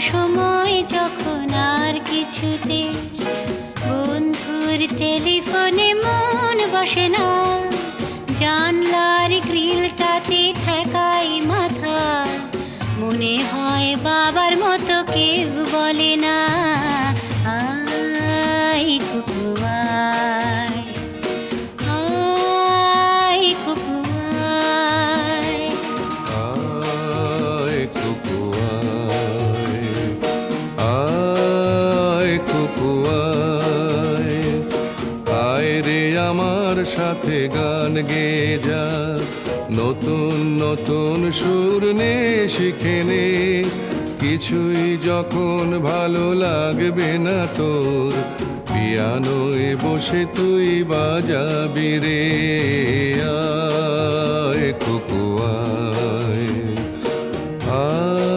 সময় যখন আর কিছুতে বন্ধুর টেলিফোনে মন বসে না, জানলার গ্রিলটাতে ঠেকাই মাথা, মনে হয় বাবার মতো কেউ বলে না, আয় কুকু আয়, আয় কুকু আয়। আয় কুকু আয়, আয় কুকু আয়, আয় রে আমার সাথে গান গেয়ে যা, নতুন নতুন সুর নে শিখে নে, কিছুই যখন ভালো লাগবে না তোর, পিয়ানোয় বসে তুই বাজাবি রে, আয় কুকু আয়।